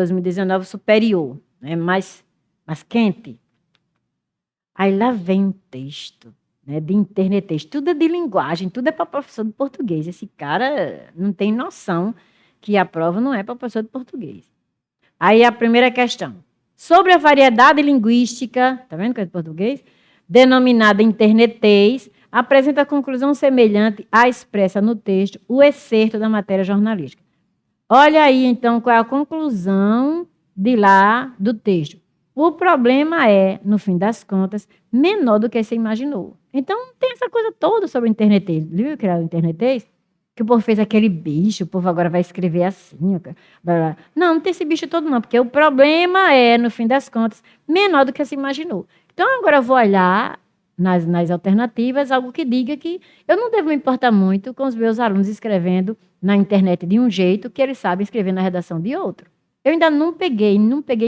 2019 superior, né? mais quente. Aí lá vem um texto, né, de internet, tudo é de linguagem, tudo é para professor de português. Esse cara não tem noção que a prova não é para professor de português. Aí a primeira questão. Sobre a variedade linguística, tá vendo que é de português? Denominada internetês, apresenta a conclusão semelhante à expressa no texto, o excerto da matéria jornalística. Olha aí, então, qual é a conclusão de lá do texto. O problema é, no fim das contas, menor do que você imaginou. Então, tem essa coisa toda sobre o internetês. Viu que era o internetês? Que o povo fez aquele bicho, o povo agora vai escrever assim. Não tem esse bicho todo não, porque o problema é, no fim das contas, menor do que você imaginou. Então, agora eu vou olhar nas alternativas algo que diga que eu não devo me importar muito com os meus alunos escrevendo na internet de um jeito que eles sabem escrever na redação de outro. Eu ainda não peguei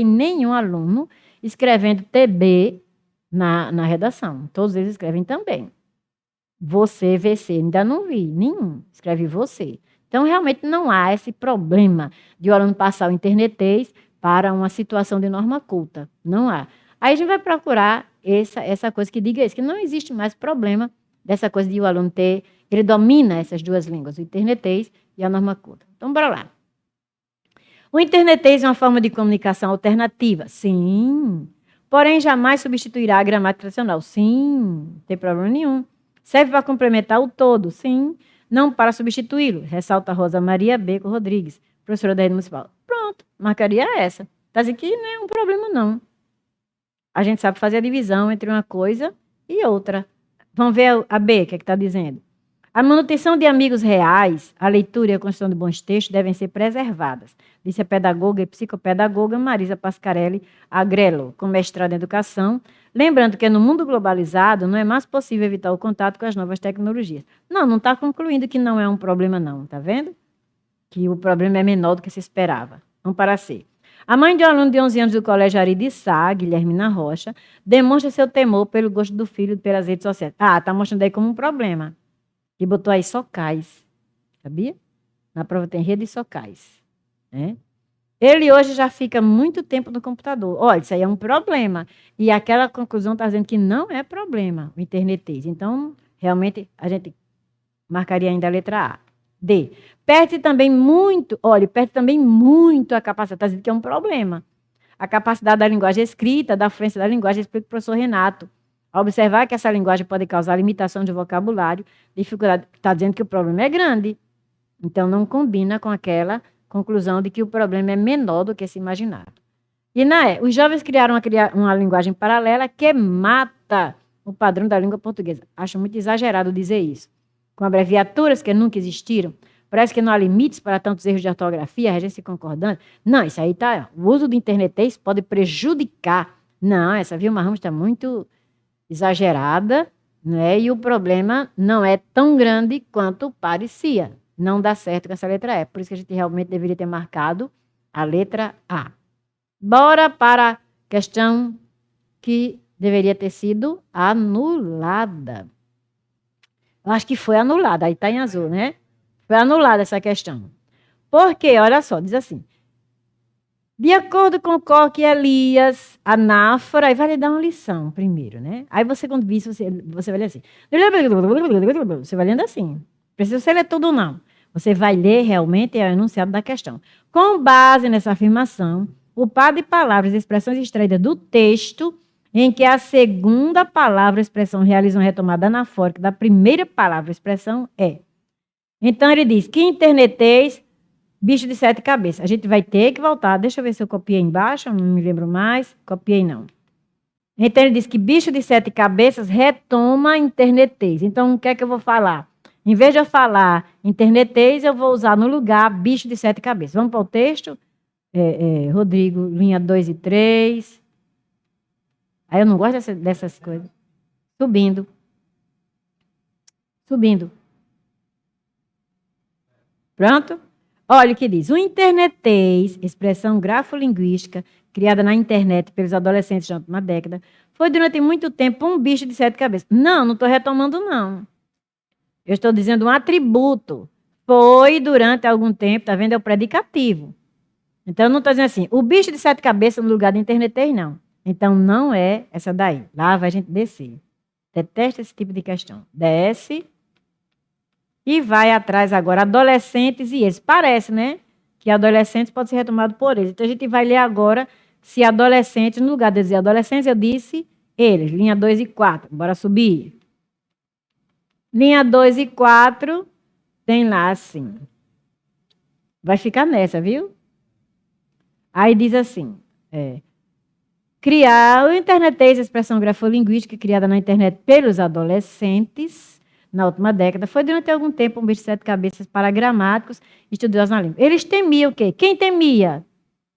nenhum aluno escrevendo TB na redação. Todos eles escrevem também. Você, VC, ainda não vi nenhum. Escreve você. Então, realmente não há esse problema de o aluno passar o internetês para uma situação de norma culta. Não há. Aí a gente vai procurar essa coisa que diga isso, que não existe mais problema dessa coisa de o aluno ter, ele domina essas duas línguas, o internetês e a norma culta. Então, bora lá. O internetês é uma forma de comunicação alternativa? Sim. Porém, jamais substituirá a gramática tradicional? Sim. Não tem problema nenhum. Serve para complementar o todo? Sim. Não para substituí-lo, ressalta Rosa Maria Beco Rodrigues, professora da rede municipal. Pronto, marcaria essa. Está dizendo que não é um problema, não. A gente sabe fazer a divisão entre uma coisa e outra. Vamos ver a B, o que é que está dizendo. A manutenção de amigos reais, a leitura e a construção de bons textos devem ser preservadas, disse a pedagoga e psicopedagoga Marisa Pascarelli Agrello, com mestrado em educação, lembrando que no mundo globalizado não é mais possível evitar o contato com as novas tecnologias. Não está concluindo que não é um problema não, tá vendo? Que o problema é menor do que se esperava. Vamos para C. A mãe de um aluno de 11 anos do Colégio Ari de Sá, Guilhermina Rocha, demonstra seu temor pelo gosto do filho pelas redes sociais. Está mostrando aí como um problema. E botou aí socais, sabia? Na prova tem rede e socais. Né? Ele hoje já fica muito tempo no computador. Olha, isso aí é um problema. E aquela conclusão está dizendo que não é problema, o internetês. Então, realmente, a gente marcaria ainda a letra A. D. Perde também muito a capacidade, está dizendo que é um problema. A capacidade da linguagem escrita, da fluência da linguagem, explica o professor Renato. Ao observar que essa linguagem pode causar limitação de vocabulário, dificuldade, está dizendo que o problema é grande. Então, não combina com aquela conclusão de que o problema é menor do que se imaginava. E os jovens criaram uma linguagem paralela que mata o padrão da língua portuguesa. Acho muito exagerado dizer isso. Com abreviaturas que nunca existiram, parece que não há limites para tantos erros de ortografia, regência concordante. Não, isso aí tá. O uso do internetês pode prejudicar. Não, essa Vilma Ramos está muito exagerada, né? E o problema não é tão grande quanto parecia. Não dá certo com essa letra E. Por isso que a gente realmente deveria ter marcado a letra A. Bora para a questão que deveria ter sido anulada. Eu acho que foi anulada. Aí está em azul, né? Foi anulada essa questão. Por quê? Olha só, diz assim. De acordo com Koch e Elias, anáfora, aí vai lhe dar uma lição primeiro, né? Aí você, quando vir, você vai ler assim. Você vai lendo assim. Precisa você ler tudo, não. Você vai ler realmente o enunciado da questão. Com base nessa afirmação, o par de palavras e expressões extraídas do texto, em que a segunda palavra ou expressão realiza uma retomada anafórica da primeira palavra ou expressão é. Então, ele diz que internetês, bicho de 7 cabeças. A gente vai ter que voltar. Deixa eu ver se eu copiei embaixo, não me lembro mais. Copiei, não. Então, ele diz que bicho de 7 cabeças retoma internetês. Então, o que é que eu vou falar? Em vez de eu falar internetês, eu vou usar no lugar bicho de 7 cabeças. Vamos para o texto? Rodrigo, linha 2 e 3. Aí eu não gosto dessas coisas. Subindo. Pronto? Olha o que diz. O internetês, expressão grafolinguística, criada na internet pelos adolescentes já há uma década, foi durante muito tempo um bicho de 7 cabeças. Não estou retomando, não. Eu estou dizendo um atributo. Foi durante algum tempo, tá vendo? É o predicativo. Então, eu não estou dizendo assim, o bicho de 7 cabeças no lugar de internetês, não. Então, não é essa daí. Lá vai a gente descer. Detesta esse tipo de questão. Desce e vai atrás agora. Adolescentes e eles. Parece, né? Que adolescentes pode ser retomado por eles. Então, a gente vai ler agora se adolescentes, no lugar de dizer adolescentes, eu disse eles. Linha 2 e 4. Bora subir. Linha 2 e 4 tem lá assim. Vai ficar nessa, viu? Aí diz assim, criar o internetês, a expressão grafolinguística criada na internet pelos adolescentes na última década, foi durante algum tempo um bicho de 7 cabeças para gramáticos e estudiosos na língua. Eles temiam o quê? Quem temia?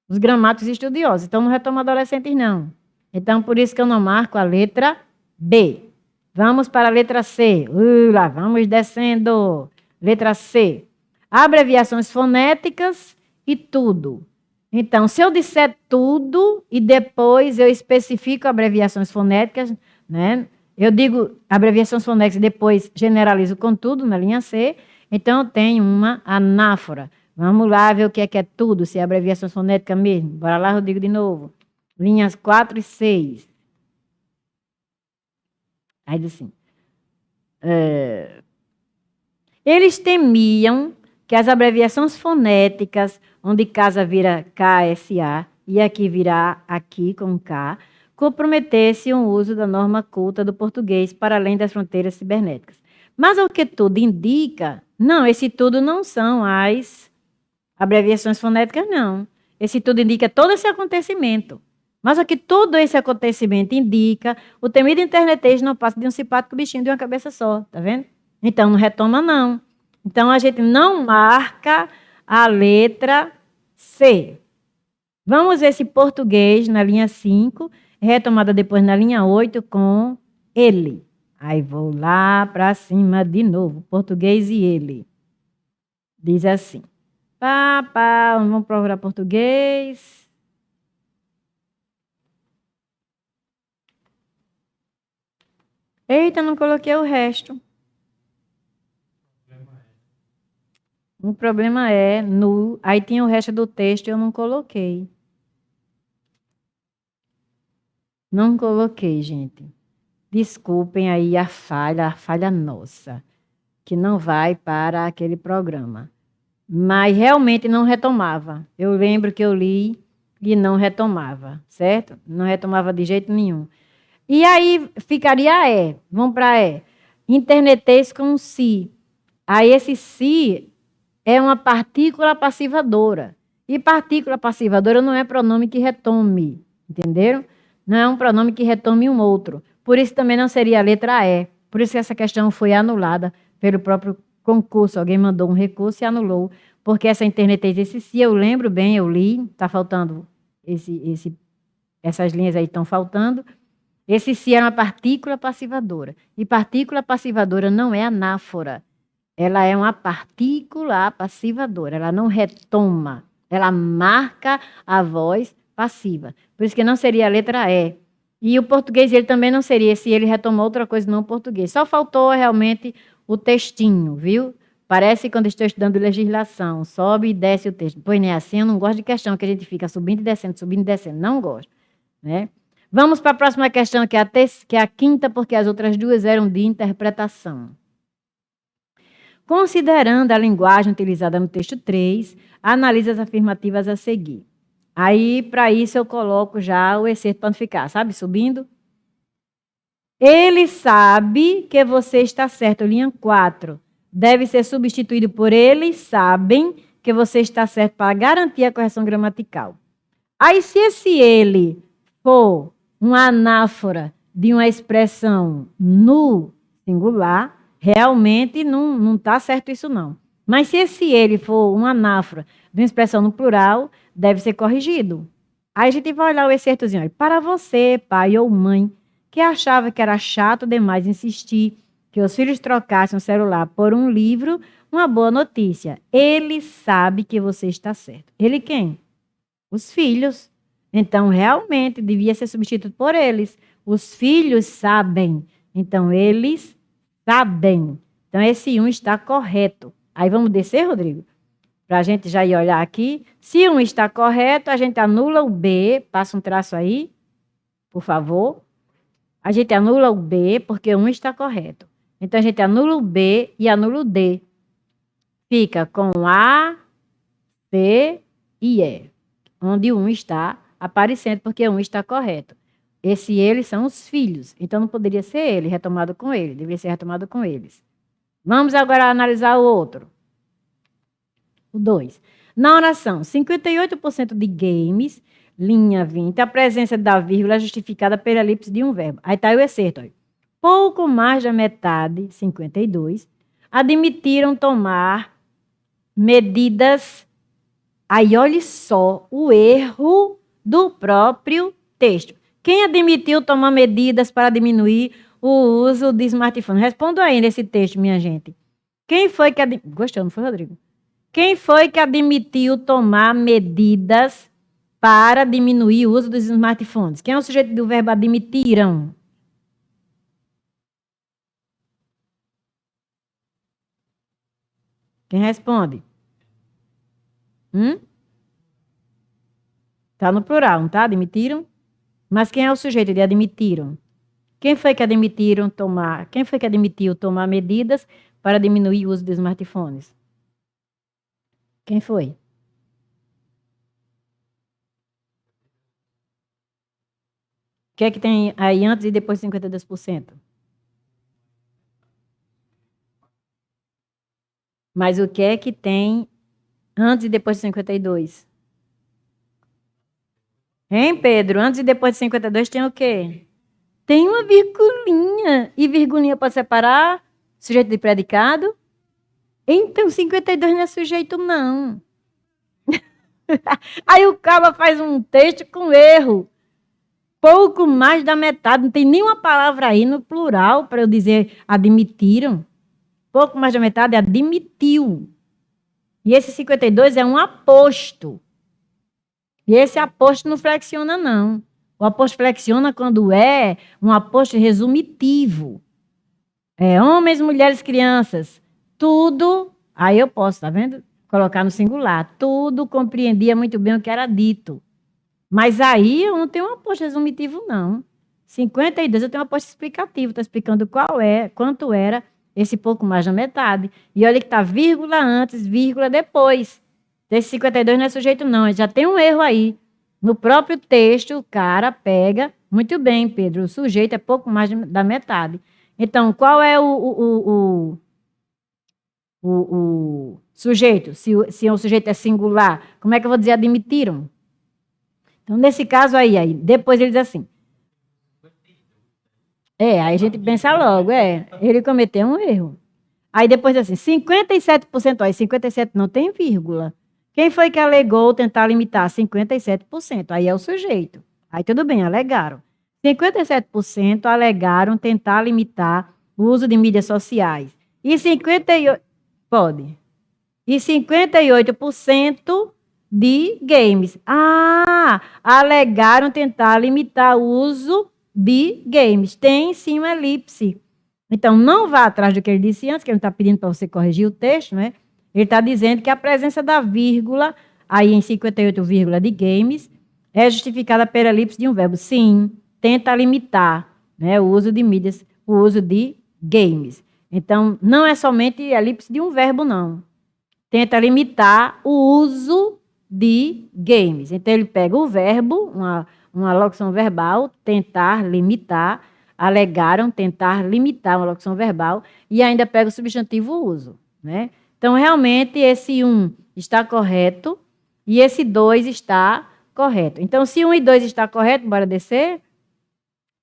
Os gramáticos e estudiosos. Então, não retoma adolescentes, não. Então, por isso que eu não marco a letra B. Vamos para a letra C. Lá, vamos descendo. Letra C. Abreviações fonéticas e tudo. Então, se eu disser tudo e depois eu especifico abreviações fonéticas, né? Eu digo abreviações fonéticas e depois generalizo com tudo na linha C, então eu tenho uma anáfora. Vamos lá ver o que é tudo, se é abreviação fonética mesmo. Bora lá, Rodrigo, de novo. Linhas 4 e 6. Aí diz assim. Eles temiam que as abreviações fonéticas, onde casa vira KSA e aqui virá aqui com K, comprometesse o uso da norma culta do português para além das fronteiras cibernéticas. Mas o que tudo indica, não, esse tudo não são as abreviações fonéticas, não. Esse tudo indica todo esse acontecimento. Mas o que todo esse acontecimento indica, o temido internetês não passa de um simpático bichinho de uma cabeça só, tá vendo? Então, não retoma, não. Então, a gente não marca a letra C. Vamos ver se português na linha 5, retomada depois na linha 8 com ele. Aí vou lá para cima de novo, português e ele. Diz assim. Vamos procurar português. Eita, não coloquei o resto. O problema é no... Aí tinha o resto do texto e eu não coloquei. Não coloquei, gente. Desculpem aí a falha nossa, que não vai para aquele programa. Mas realmente não retomava. Eu lembro que eu li e não retomava, certo? Não retomava de jeito nenhum. E aí ficaria E. Vamos para E. Internetês com si. Aí esse si é uma partícula passivadora. E partícula passivadora não é pronome que retome. Entenderam? Não é um pronome que retome um outro. Por isso também não seria a letra E. Por isso que essa questão foi anulada pelo próprio concurso. Alguém mandou um recurso e anulou. Porque essa internetês, esse si, eu lembro bem, eu li. Está faltando essas linhas aí estão faltando. Esse si era uma partícula passivadora. E partícula passivadora não é anáfora. Ela é uma partícula passivadora. Ela não retoma. Ela marca a voz passiva. Por isso que não seria a letra E. E o português ele também não seria se ele retomou outra coisa não português. Só faltou realmente o textinho, viu? Parece quando estou estudando legislação. Sobe e desce o texto. Pois nem é assim, eu não gosto de questão que a gente fica subindo e descendo. Não gosto, né? Vamos para a próxima questão, que é a quinta, porque as outras duas eram de interpretação. Considerando a linguagem utilizada no texto 3, analise as afirmativas a seguir. Aí, para isso, eu coloco já o excerto para não ficar, sabe, subindo. Ele sabe que você está certo, linha 4. Deve ser substituído por eles sabem que você está certo para garantir a correção gramatical. Aí, se esse ele for uma anáfora de uma expressão no singular, realmente não está certo isso não. Mas se esse ele for uma anáfora de uma expressão no plural, deve ser corrigido. Aí a gente vai olhar o excertozinho. Para você, pai ou mãe, que achava que era chato demais insistir que os filhos trocassem o celular por um livro, uma boa notícia. Ele sabe que você está certo. Ele quem? Os filhos. Então, realmente, devia ser substituído por eles. Os filhos sabem. Então, eles sabem. Então, esse 1 está correto. Aí, vamos descer, Rodrigo? Para a gente já ir olhar aqui. Se um está correto, a gente anula o B. Passa um traço aí, por favor. A gente anula o B, porque um está correto. Então, a gente anula o B e anula o D. Fica com A, C e E. Onde um está aparecendo, porque um está correto. Eles são os filhos. Então, não poderia ser ele, retomado com ele. Deveria ser retomado com eles. Vamos agora analisar o outro. O 2. Na oração, 58% de games, linha 20, a presença da vírgula é justificada pela elipse de um verbo. Aí está o excerto. Ó. Pouco mais da metade, 52, admitiram tomar medidas. Aí olhe só o erro do próprio texto. Quem admitiu tomar medidas para diminuir o uso de smartphone? Responda aí nesse texto, minha gente. Quem foi que... Gostou, não foi, Rodrigo? Quem foi que admitiu tomar medidas para diminuir o uso dos smartphones? Quem é o sujeito do verbo admitiram? Quem responde? Tá no plural, não tá? Admitiram? Mas quem é o sujeito de admitiram? Quem foi que Quem foi que admitiu tomar medidas para diminuir o uso dos smartphones? Quem foi? O que é que tem aí antes e depois de 52%? Mas o que é que tem antes e depois de 52? Hein, Pedro? Antes e depois de 52 tem o quê? Tem uma virgulinha. E virgulinha pode separar sujeito de predicado? Então 52 não é sujeito, não. Aí o cara faz um texto com erro. Pouco mais da metade. Não tem nenhuma palavra aí no plural para eu dizer admitiram. Pouco mais da metade admitiu. E esse 52 é um aposto. E esse aposto não flexiona, não. O aposto flexiona quando é um aposto resumitivo. Homens, mulheres, crianças. Tudo. Aí eu posso, tá vendo? Colocar no singular. Tudo compreendia muito bem o que era dito. Mas aí eu não tenho um aposto resumitivo, não. 52 eu tenho um aposto explicativo. Está explicando quanto era esse pouco mais da metade. E olha que está vírgula antes, vírgula depois. Esse 52 não é sujeito, não. Já tem um erro aí. No próprio texto, o cara pega. Muito bem, Pedro. O sujeito é pouco mais da metade. Então, qual é o sujeito? Se o sujeito é singular, como é que eu vou dizer admitiram? Então, nesse caso aí, depois ele diz assim. Aí a gente pensa logo, ele cometeu um erro. Aí depois diz assim, 57%, aí 57 não tem vírgula. Quem foi que alegou tentar limitar? 57%, aí é o sujeito. Aí tudo bem, alegaram. 57% alegaram tentar limitar o uso de mídias sociais. E 58%, pode. E 58% de games. Alegaram tentar limitar o uso de games. Tem sim uma elipse. Então, não vá atrás do que ele disse antes, que ele está pedindo para você corrigir o texto, né? Ele está dizendo que a presença da vírgula, aí em 58, de games, é justificada pela elipse de um verbo. Sim, tenta limitar, né, o uso de mídias, o uso de games. Então, não é somente elipse de um verbo, não. Tenta limitar o uso de games. Então, ele pega o verbo, uma locução verbal, tentar limitar, alegaram tentar limitar uma locução verbal, e ainda pega o substantivo uso, né? Então, realmente, esse 1 está correto e esse 2 está correto. Então, se 1 e 2 está correto, bora descer.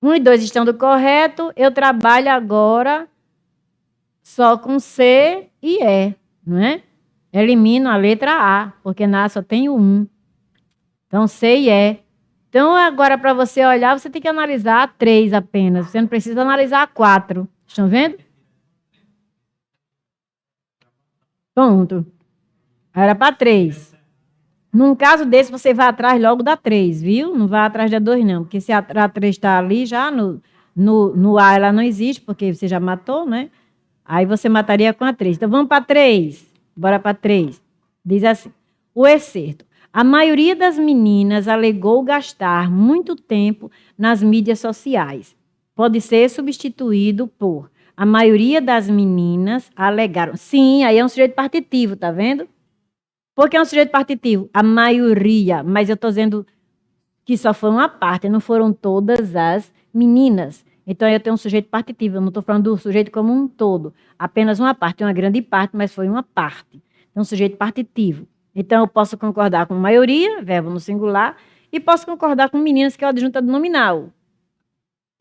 1 e 2 estando correto, eu trabalho agora só com C e E, não é? Elimino a letra A, porque na A só tem o 1. Então, C e E. Então, agora, para você olhar, você tem que analisar a 3 apenas. Você não precisa analisar a 4. Estão vendo? Pronto. Era para 3. Num caso desse, você vai atrás logo da 3, viu? Não vai atrás da 2, não. Porque se a 3 está ali já, no A ela não existe, porque você já matou, né? Aí você mataria com a 3. Então, vamos para 3. Bora para 3. Diz assim, o excerto. A maioria das meninas alegou gastar muito tempo nas mídias sociais. Pode ser substituído por a maioria das meninas alegaram. Sim, aí é um sujeito partitivo, tá vendo? Por que é um sujeito partitivo? A maioria, mas eu estou dizendo que só foi uma parte, não foram todas as meninas. Então, eu tenho um sujeito partitivo, eu não estou falando do sujeito como um todo. Apenas uma parte, uma grande parte, mas foi uma parte. Então, sujeito partitivo. Então, eu posso concordar com maioria, verbo no singular, e posso concordar com meninas, que é o adjunto do nominal.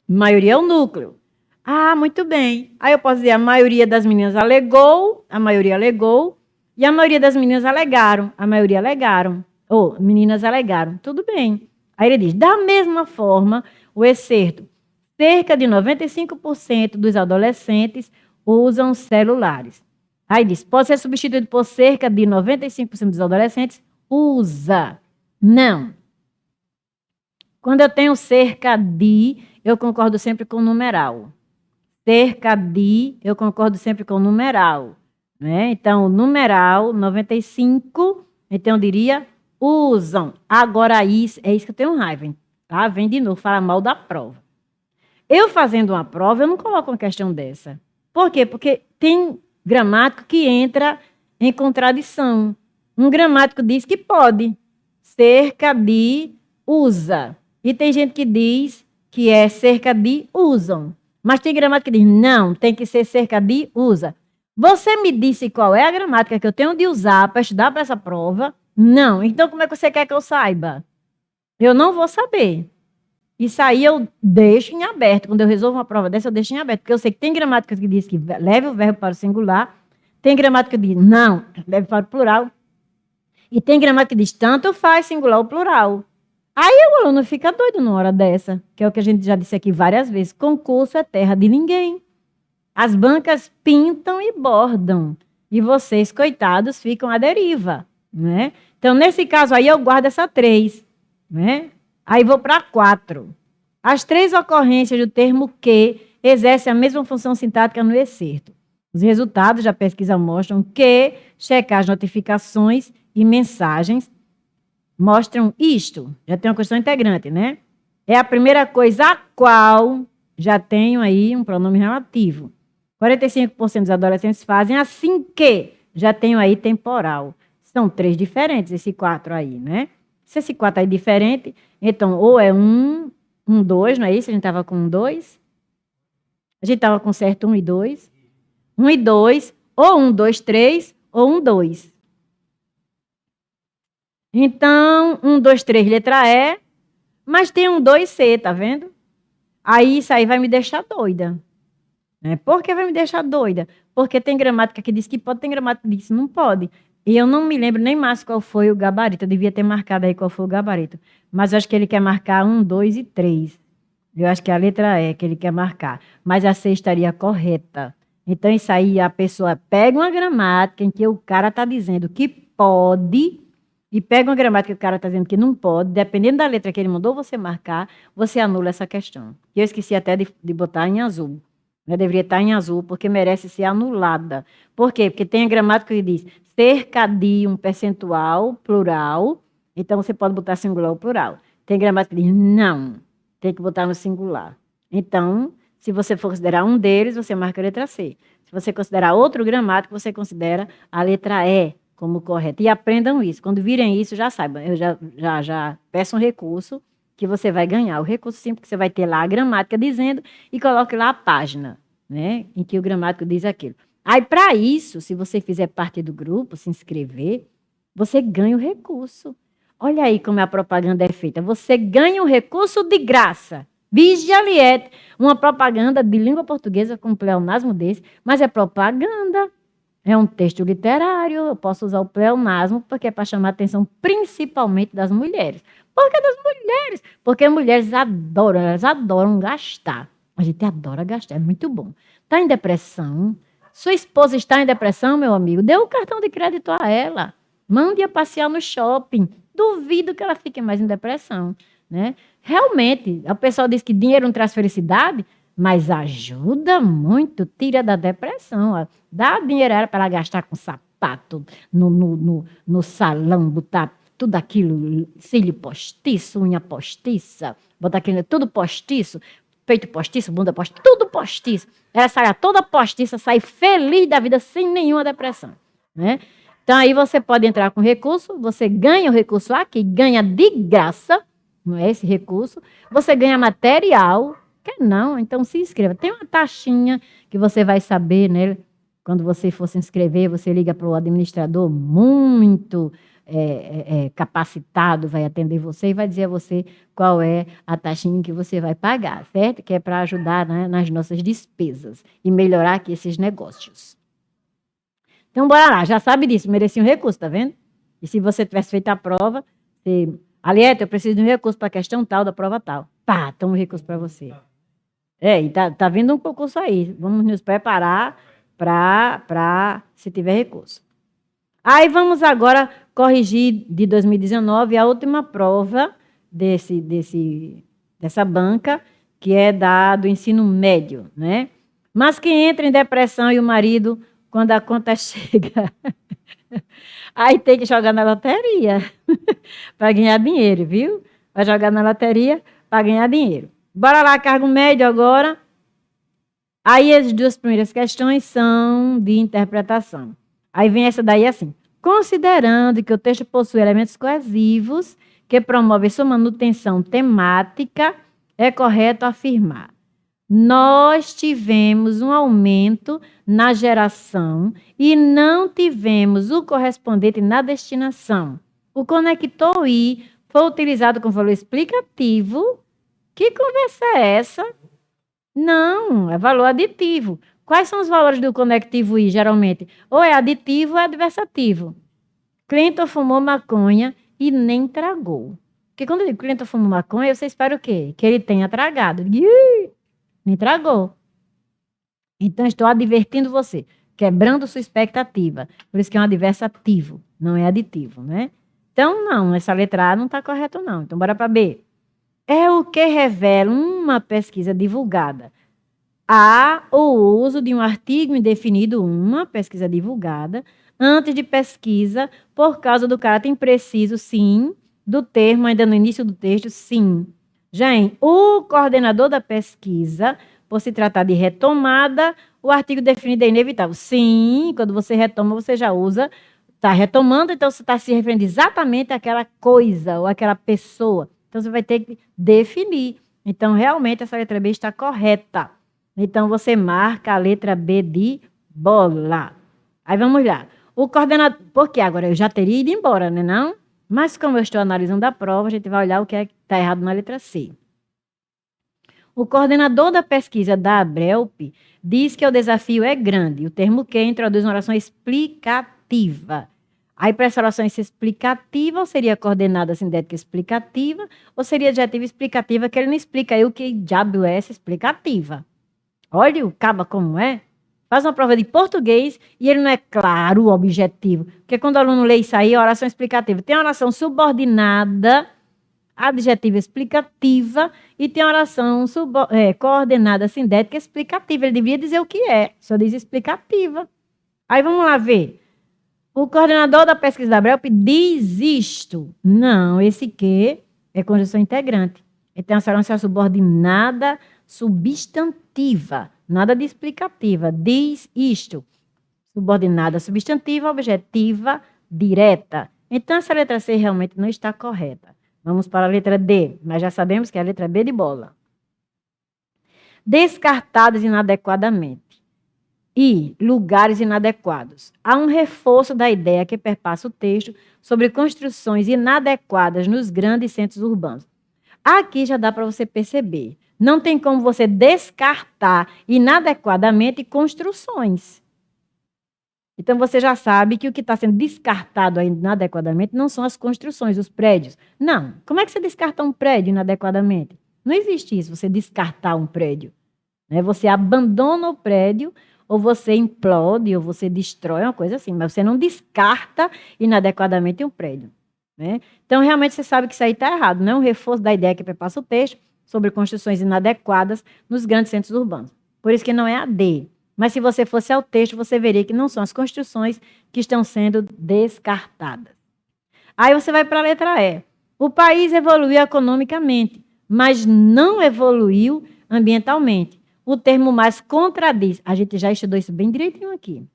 Maioria é o núcleo. Ah, muito bem. Aí eu posso dizer, a maioria das meninas alegou, a maioria alegou, e a maioria das meninas alegaram, a maioria alegaram. Ou, meninas alegaram. Tudo bem. Aí ele diz, da mesma forma, o excerto. Cerca de 95% dos adolescentes usam celulares. Aí diz, pode ser substituído por cerca de 95% dos adolescentes usa. Não. Quando eu tenho cerca de, eu concordo sempre com o numeral. Cerca de, eu concordo sempre com o numeral. Né? Então, o numeral 95, então eu diria usam. Agora, isso, é isso que eu tenho raiva. Tá? Vem de novo, fala mal da prova. Eu fazendo uma prova, eu não coloco uma questão dessa. Por quê? Porque tem gramático que entra em contradição. Um gramático diz que pode. Cerca de usa. E tem gente que diz que é cerca de usam. Mas tem gramática que diz, não, tem que ser cerca de usa. Você me disse qual é a gramática que eu tenho de usar para estudar para essa prova? Não. Então, como é que você quer que eu saiba? Eu não vou saber. Isso aí eu deixo em aberto. Quando eu resolvo uma prova dessa, eu deixo em aberto. Porque eu sei que tem gramática que diz que leve o verbo para o singular. Tem gramática que diz, não, leve para o plural. E tem gramática que diz, tanto faz singular ou plural. Aí o aluno fica doido numa hora dessa, que é o que a gente já disse aqui várias vezes. Concurso é terra de ninguém. As bancas pintam e bordam. E vocês, coitados, ficam à deriva. Né? Então, nesse caso aí, eu guardo essa 3. Né? Aí vou para 4. As 3 ocorrências do termo que exercem a mesma função sintática no excerto. Os resultados da pesquisa mostram que checar as notificações e mensagens mostram isto. Já tem uma questão integrante, né? É a primeira coisa a qual já tenho aí um pronome relativo. 45% dos adolescentes fazem assim que já tenho aí temporal. São 3 diferentes, esse 4 aí, né? Se esse 4 aí é diferente, então ou é 1, 2, não é isso? A gente estava com 1, 2. A gente estava com certo 1 e 2. 1 e 2, ou 1, 2, 3, ou 1, 2. Então, 1, 2, 3, letra E, mas tem um 2C, tá vendo? Aí isso aí vai me deixar doida. Né? Por que vai me deixar doida? Porque tem gramática que diz que pode, tem gramática que diz que não pode. E eu não me lembro nem mais qual foi o gabarito. Eu devia ter marcado aí qual foi o gabarito. Mas eu acho que ele quer marcar 1, 2 e 3. Eu acho que é a letra E que ele quer marcar. Mas a C estaria correta. Então, isso aí, a pessoa pega uma gramática em que o cara está dizendo que pode, e pega uma gramática que o cara está dizendo que não pode, dependendo da letra que ele mandou você marcar, você anula essa questão. Eu esqueci até de botar em azul. Né? Deveria estar em azul, porque merece ser anulada. Por quê? Porque tem a gramática que diz cerca de um percentual plural, então você pode botar singular ou plural. Tem gramática que diz não, tem que botar no singular. Então, se você for considerar um deles, você marca a letra C. Se você considerar outro gramático, você considera a letra E como correta. E aprendam isso. Quando virem isso, já saibam. Eu já peço um recurso que você vai ganhar. O recurso simples que você vai ter lá a gramática dizendo e coloque lá a página, né, em que o gramático diz aquilo. Aí, para isso, se você fizer parte do grupo, se inscrever, você ganha o recurso. Olha aí como a propaganda é feita. Você ganha um recurso de graça. Vige Aliette, uma propaganda de língua portuguesa com um pleonasmo desse, mas é propaganda. É um texto literário, eu posso usar o pleonasmo porque é para chamar a atenção principalmente das mulheres. Por que das mulheres? Porque mulheres adoram, elas adoram gastar. A gente adora gastar, é muito bom. Está em depressão? Sua esposa está em depressão, meu amigo? Dê o cartão de crédito a ela. Mande-a passear no shopping. Duvido que ela fique mais em depressão. Né? Realmente, o pessoal diz que dinheiro não traz felicidade, mas ajuda muito, tira da depressão. Ó. Dá dinheiro para ela gastar com sapato, sapato no salão, botar tudo aquilo, cílio postiço, unha postiça, botar aquilo tudo postiço, peito postiço, bunda postiça, tudo postiço. Ela saia toda postiça, sai feliz da vida, sem nenhuma depressão, né? Então, aí você pode entrar com recurso, você ganha o recurso aqui, ganha de graça, não é esse recurso, você ganha material, quer não, então se inscreva. Tem uma taxinha que você vai saber, né? Quando você for se inscrever, você liga para o administrador muito capacitado, vai atender você e vai dizer a você qual é a taxinha que você vai pagar, certo? Que é para ajudar, né, nas nossas despesas e melhorar aqui esses negócios. Então, bora lá, já sabe disso, merecia um recurso, tá vendo? E se você tivesse feito a prova, você... Alieta, eu preciso de um recurso para a questão tal, da prova tal. Pá, toma um recurso para você. E tá vindo um concurso aí. Vamos nos preparar para se tiver recurso. Aí vamos agora corrigir de 2019 a última prova dessa banca, que é do ensino médio, né? Mas quem entra em depressão e o marido, quando a conta chega, aí tem que jogar na loteria para ganhar dinheiro, viu? Vai jogar na loteria para ganhar dinheiro. Bora lá, cargo médio agora. Aí as duas primeiras questões são de interpretação. Aí vem essa daí assim. Considerando que o texto possui elementos coesivos que promovem sua manutenção temática, é correto afirmar: nós tivemos um aumento na geração e não tivemos o correspondente na destinação. O conector I foi utilizado com valor explicativo. Que conversa é essa? Não, é valor aditivo. Quais são os valores do conectivo I, geralmente? Ou é aditivo ou é adversativo. Clinton fumou maconha e nem tragou. Porque quando eu digo Clinton fumou maconha, você espera o quê? Que ele tenha tragado. Nem tragou. Então, estou advertindo você, quebrando sua expectativa. Por isso que é um adversativo, não é aditivo, né? Então, não, essa letra A não está correta, não. Então, bora para B. É o que revela uma pesquisa divulgada. A, o uso de um artigo indefinido, uma pesquisa divulgada, antes de pesquisa, por causa do caráter impreciso, sim, do termo, ainda no início do texto, sim. Gente, o coordenador da pesquisa, por se tratar de retomada, o artigo definido é inevitável. Sim, quando você retoma, você já usa, está retomando, então você está se referindo exatamente àquela coisa ou àquela pessoa. Então, você vai ter que definir. Então, realmente, essa letra B está correta. Então, você marca a letra B de bola. Aí, vamos lá. O coordenador... Porque agora eu já teria ido embora, né, não? Mas, como eu estou analisando a prova, a gente vai olhar o que está errado na letra C. O coordenador da pesquisa da Abrelp diz que o desafio é grande. O termo que introduz uma oração explicativa. Aí, para essa oração explicativa, ou seria coordenada sintética explicativa, ou seria adjetiva explicativa, que ele não explica aí o que diabo é essa explicativa. Olha o caba como é. Faz uma prova de português e ele não é claro o objetivo. Porque quando o aluno lê isso aí, a oração explicativa. Tem a oração subordinada, adjetiva explicativa, e tem a oração coordenada sintética explicativa. Ele devia dizer o que é, só diz explicativa. Aí vamos lá ver. O coordenador da pesquisa da Abrelp diz isto. Não, esse que é conjunção integrante. Então, essa oração é subordinada substantiva, nada de explicativa. Diz isto. Subordinada substantiva, objetiva, direta. Então, essa letra C realmente não está correta. Vamos para a letra D, mas já sabemos que é a letra B de bola. Descartadas inadequadamente. E lugares inadequados. Há um reforço da ideia que perpassa o texto sobre construções inadequadas nos grandes centros urbanos. Aqui já dá para você perceber. Não tem como você descartar inadequadamente construções. Então, você já sabe que o que está sendo descartado inadequadamente não são as construções, os prédios. Não. Como é que você descarta um prédio inadequadamente? Não existe isso, você descartar um prédio. Né? Você abandona o prédio, ou você implode, ou você destrói, uma coisa assim. Mas você não descarta inadequadamente um prédio. Né? Então, realmente, você sabe que isso aí está errado. Não é um reforço da ideia que perpassa o texto sobre construções inadequadas nos grandes centros urbanos. Por isso que não é a D. Mas se você fosse ao texto, você veria que não são as construções que estão sendo descartadas. Aí você vai para a letra E. O país evoluiu economicamente, mas não evoluiu ambientalmente. O termo mais contradiz. A gente já estudou isso bem direitinho aqui.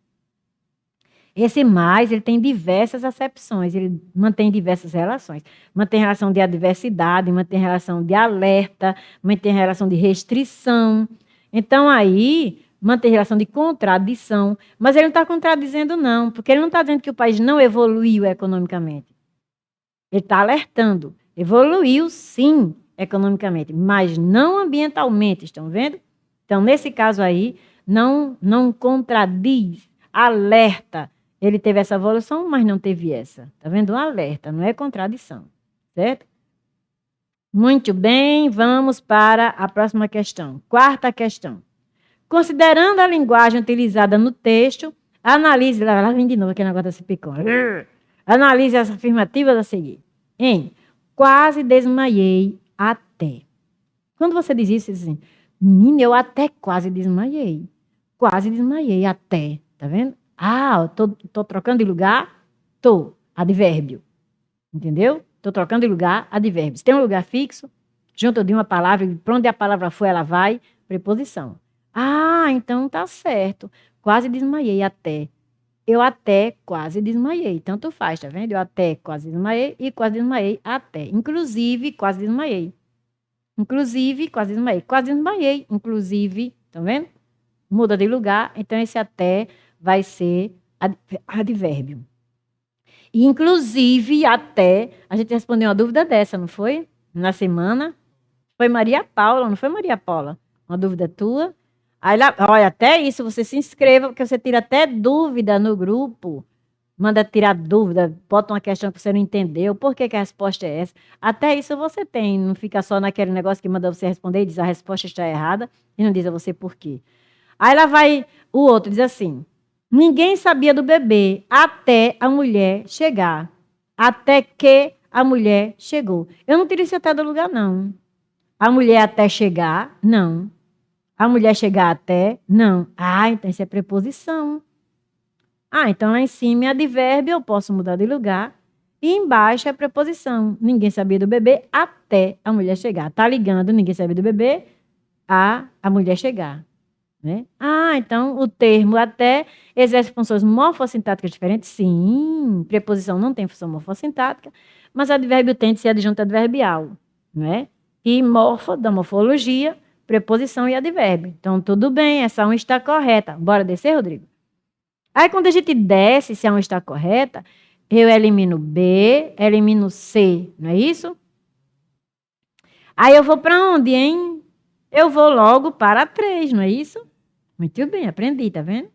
Esse mais, ele tem diversas acepções, ele mantém diversas relações. Mantém relação de adversidade, mantém relação de alerta, mantém relação de restrição. Então, aí, mantém relação de contradição. Mas ele não está contradizendo, não, porque ele não está dizendo que o país não evoluiu economicamente. Ele está alertando. Evoluiu, sim, economicamente, mas não ambientalmente, estão vendo? Então, nesse caso aí, não contradiz, alerta. Ele teve essa evolução, mas não teve essa. Está vendo? Um alerta, não é contradição. Certo? Muito bem, vamos para a próxima questão. Quarta questão. Considerando a linguagem utilizada no texto, analise... Lá vem de novo aquele negócio desse picão. Analise as afirmativas a seguir. Quase desmaiei até. Quando você diz isso, você diz assim, menina, eu até quase desmaiei. Quase desmaiei até. Tá vendo? Ah, tô trocando de lugar? Tô. Advérbio. Entendeu? Tô trocando de lugar, advérbio. Se tem um lugar fixo, junto de uma palavra, para onde a palavra for, ela vai, preposição. Ah, então tá certo. Quase desmaiei até. Eu até quase desmaiei. Tanto faz, tá vendo? Eu até quase desmaiei e quase desmaiei até. Inclusive, quase desmaiei. Inclusive, quase desmaiei. Quase desmaiei, inclusive. Tá vendo? Muda de lugar. Então, esse até vai ser advérbio. E, inclusive, até, a gente respondeu uma dúvida dessa, não foi? Na semana. Foi Maria Paula, não foi Maria Paula? Uma dúvida tua. Aí, lá, olha, até isso, você se inscreva, porque você tira até dúvida no grupo. Manda tirar dúvida, bota uma questão que você não entendeu, por que a resposta é essa? Até isso você tem, não fica só naquele negócio que manda você responder e diz a resposta está errada e não diz a você por quê. Aí lá vai o outro, diz assim, ninguém sabia do bebê até a mulher chegar. Até que a mulher chegou. Eu não tirei isso até do lugar, não. A mulher até chegar, não. A mulher chegar até, não. Ah, então isso é preposição. Ah, então lá em cima é advérbio, eu posso mudar de lugar. E embaixo é preposição. Ninguém sabia do bebê até a mulher chegar. Tá ligando, ninguém sabia do bebê a mulher chegar. Né? Ah, então o termo até exerce funções morfossintáticas diferentes? Sim, preposição não tem função morfossintática, mas advérbio tem de ser adjunto adverbial. Né? E morfo, da morfologia, preposição e advérbio. Então, tudo bem, essa 1 está correta. Bora descer, Rodrigo? Aí, quando a gente desce, se a 1 está correta, eu elimino B, elimino C, não é isso? Aí eu vou para onde, hein? Eu vou logo para 3, não é isso? Muito bem, aprendi, tá vendo?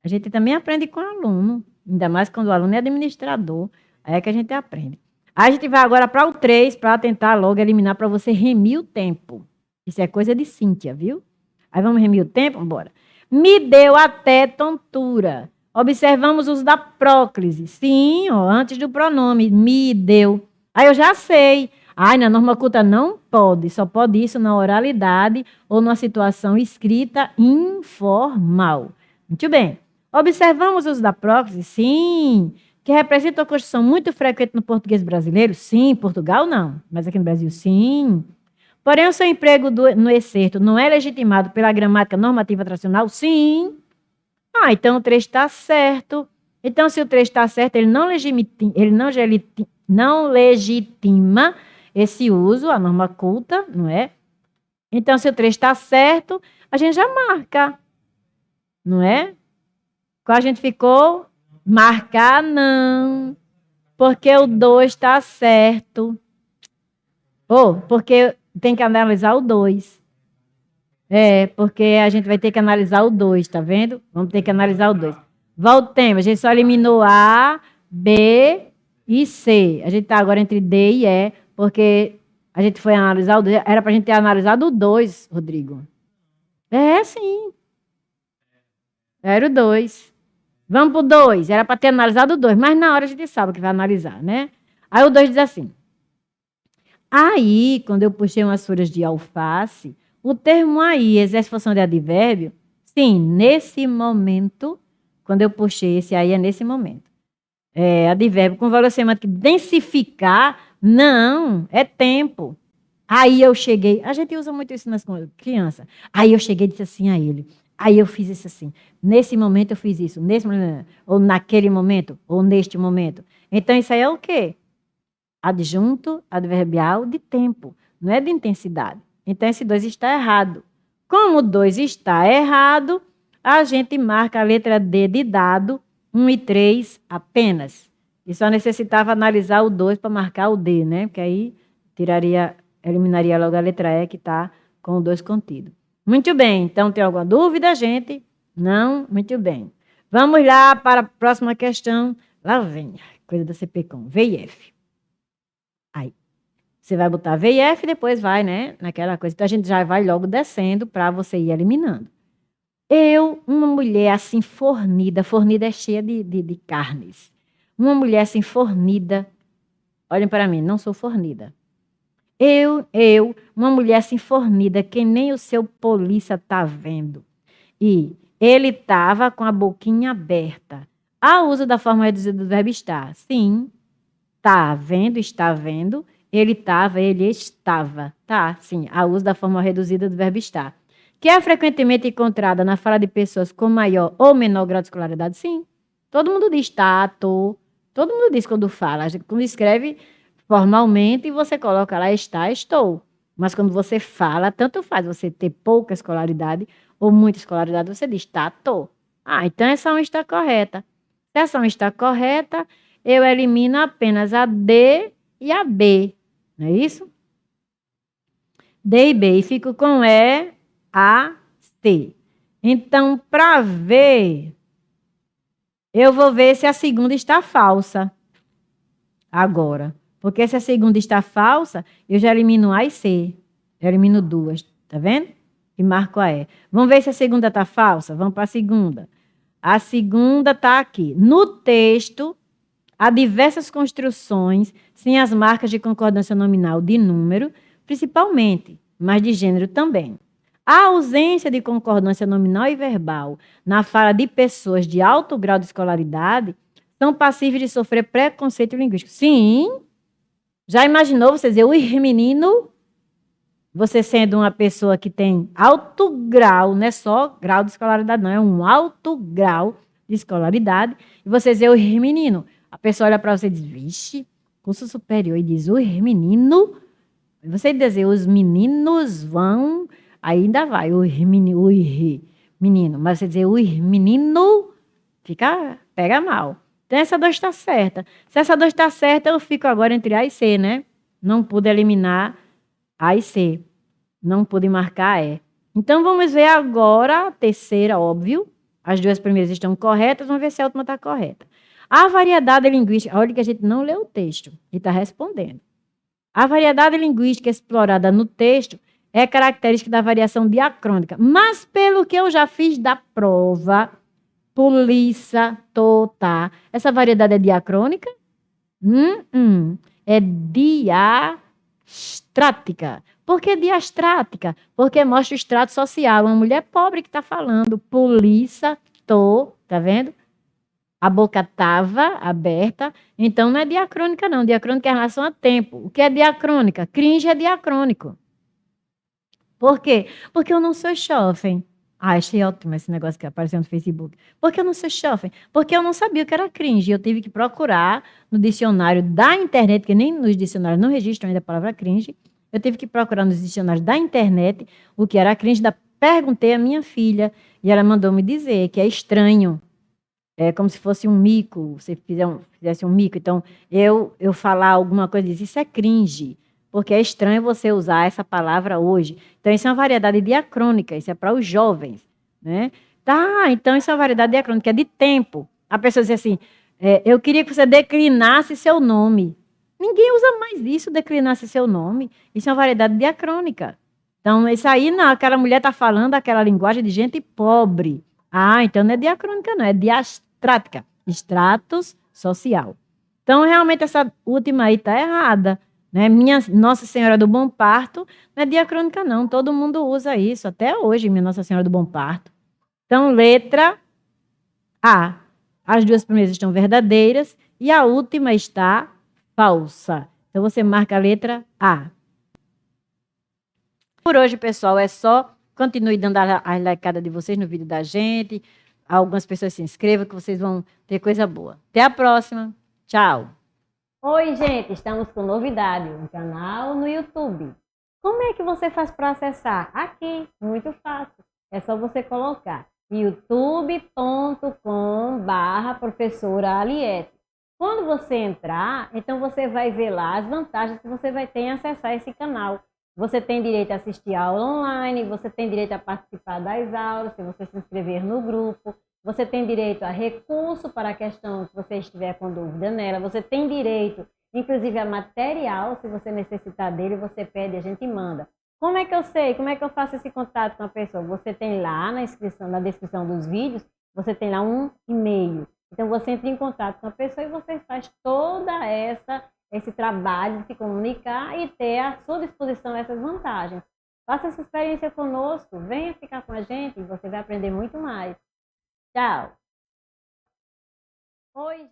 A gente também aprende com o aluno, ainda mais quando o aluno é administrador, aí é que a gente aprende. Aí a gente vai agora para o 3, para tentar logo eliminar, para você remir o tempo. Isso é coisa de Cíntia, viu? Aí vamos remir o tempo? Bora. Me deu até tontura. Observamos o uso da próclise. Sim, ó, antes do pronome. Me deu. Aí eu já sei. Ai, na norma culta não pode. Só pode isso na oralidade ou numa situação escrita informal. Muito bem. Observamos o uso da próclise? Sim. Que representa uma construção muito frequente no português brasileiro? Sim. Portugal, não. Mas aqui no Brasil, sim. Porém, o seu emprego no excerto não é legitimado pela gramática normativa tradicional? Sim. Ah, então o trecho está certo. Então, se o trecho está certo, ele não legitima esse uso, a norma culta, não é? Então, se o trecho está certo, a gente já marca, não é? Qual a gente ficou? Marcar não, porque o 2 está certo. Ou, porque tem que analisar o 2. É, porque a gente vai ter que analisar o 2, tá vendo? Vamos ter que analisar o 2. Voltemos, a gente só eliminou A, B e C. A gente está agora entre D e E, porque a gente foi analisar o 2. Era para a gente ter analisado o 2, Rodrigo. É, sim. Era o 2. Vamos para o 2. Era para ter analisado o 2, mas na hora a gente sabe o que vai analisar, né? Aí o 2 diz assim. Aí, quando eu puxei umas folhas de alface, o termo aí exerce função de advérbio? Sim, nesse momento, quando eu puxei esse aí, é nesse momento. Advérbio com valor semântico densificar, não, é tempo. Aí eu cheguei, a gente usa muito isso nas crianças. Aí eu cheguei e disse assim a ele. Aí eu fiz isso assim. Nesse momento eu fiz isso, nesse momento, ou naquele momento, ou neste momento. Então isso aí é o quê? Adjunto adverbial de tempo, não é de intensidade. Então esse 2 está errado. Como o 2 está errado, a gente marca a letra D de dado, 1 e 3 apenas. E só necessitava analisar o 2 para marcar o D, né? Porque aí eliminaria logo a letra E que está com o 2 contido. Muito bem, então tem alguma dúvida, gente? Não? Muito bem. Vamos lá para a próxima questão. Lá vem, coisa da CPCOM, V e F. Aí, você vai botar V e F, depois vai, né, naquela coisa. Então, a gente já vai logo descendo para você ir eliminando. Uma mulher assim fornida é cheia de carnes. Uma mulher assim fornida, olhem para mim, não sou fornida. Uma mulher assim fornida, que nem o seu polícia tá vendo. E ele estava com a boquinha aberta. Há uso da forma reduzida do verbo estar. Sim, tá vendo, está vendo. Ele estava. Tá, sim, há uso da forma reduzida do verbo estar. Que é frequentemente encontrada na fala de pessoas com maior ou menor grau de escolaridade? Sim. Todo mundo diz tá, tô. Todo mundo diz quando fala. A gente, quando escreve formalmente, você coloca lá está, estou. Mas quando você fala, tanto faz você ter pouca escolaridade ou muita escolaridade, você diz tá, tô. Ah, então essa 1 está correta. Se essa 1 está correta, eu elimino apenas a D e a B. Não é isso? D e B. E fico com E, A, C. Então, para ver, eu vou ver se a segunda está falsa. Agora. Porque se a segunda está falsa, eu já elimino A e C. Eu elimino 2. Tá vendo? E marco a E. Vamos ver se a segunda está falsa? Vamos para a segunda. A segunda está aqui. No texto, há diversas construções sem as marcas de concordância nominal de número, principalmente, mas de gênero também. A ausência de concordância nominal e verbal na fala de pessoas de alto grau de escolaridade são passíveis de sofrer preconceito linguístico. Sim. Já imaginou você dizer, ui, menino? Você sendo uma pessoa que tem alto grau, não é só grau de escolaridade, não, é um alto grau de escolaridade, e você dizer, ui, menino. A pessoa olha para você e diz, vixe, curso superior, e diz, ui, menino. E você dizer, os meninos vão, ainda vai, ui, menino. Mas você dizer, ui, menino, pega mal. Então, essa 2 está certa. Se essa 2 está certa, eu fico agora entre A e C, né? Não pude eliminar A e C. Não pude marcar E. Então, vamos ver agora a terceira, óbvio. As 2 primeiras estão corretas, vamos ver se a última está correta. A variedade linguística, olha que a gente não leu o texto e está respondendo. A variedade linguística explorada no texto é característica da variação diacrônica. Mas, pelo que eu já fiz da prova, polícia, tá. Essa variedade é diacrônica? É diastrática. Por que diastrática? Porque mostra o extrato social. Uma mulher pobre que está falando. Polícia, tá vendo? A boca estava aberta. Então, não é diacrônica, não. Diacrônica é em relação a tempo. O que é diacrônica? Cringe é diacrônico. Por quê? Porque eu não sou jovem. Achei ótimo esse negócio que apareceu no Facebook. Porque eu não sou jovem. Porque eu não sabia o que era cringe. Eu tive que procurar no dicionário da internet, que nem nos dicionários não registram ainda a palavra cringe. Eu tive que procurar nos dicionários da internet o que era cringe. Perguntei à minha filha e ela mandou me dizer que é estranho. É como se fosse um mico. Você fizesse um mico. Então, eu falar alguma coisa e dizer, isso é cringe. Porque é estranho você usar essa palavra hoje. Então, isso é uma variedade diacrônica, isso é para os jovens, né? Tá, então isso é uma variedade diacrônica, é de tempo. A pessoa diz assim, eu queria que você declinasse seu nome. Ninguém usa mais isso, declinasse seu nome. Isso é uma variedade diacrônica. Então, isso aí, não, aquela mulher está falando aquela linguagem de gente pobre. Ah, então não é diacrônica, não, é diastrática. Stratus social. Então, realmente, essa última aí está errada. Né? Nossa Senhora do Bom Parto não é diacrônica, não. Todo mundo usa isso, até hoje, minha Nossa Senhora do Bom Parto. Então, letra A. As duas primeiras estão verdadeiras e a última está falsa. Então, você marca a letra A. Por hoje, pessoal, é só. Continue dando a likeada de vocês no vídeo da gente. Algumas pessoas se inscrevam que vocês vão ter coisa boa. Até a próxima. Tchau. Oi, gente, estamos com novidade, um canal no YouTube. Como é que você faz para acessar? Aqui, muito fácil. É só você colocar youtube.com/professora Aliette. Quando você entrar, então você vai ver lá as vantagens que você vai ter em acessar esse canal. Você tem direito a assistir aula online, você tem direito a participar das aulas, se você se inscrever no grupo. Você tem direito a recurso para a questão que você estiver com dúvida nela. Você tem direito, inclusive, a material. Se você necessitar dele, você pede e a gente manda. Como é que eu sei? Como é que eu faço esse contato com a pessoa? Você tem lá na descrição dos vídeos, você tem lá um e-mail. Então, você entra em contato com a pessoa e você faz toda esse trabalho de se comunicar e ter à sua disposição essas vantagens. Faça essa experiência conosco, venha ficar com a gente e você vai aprender muito mais. Tchau! Oi.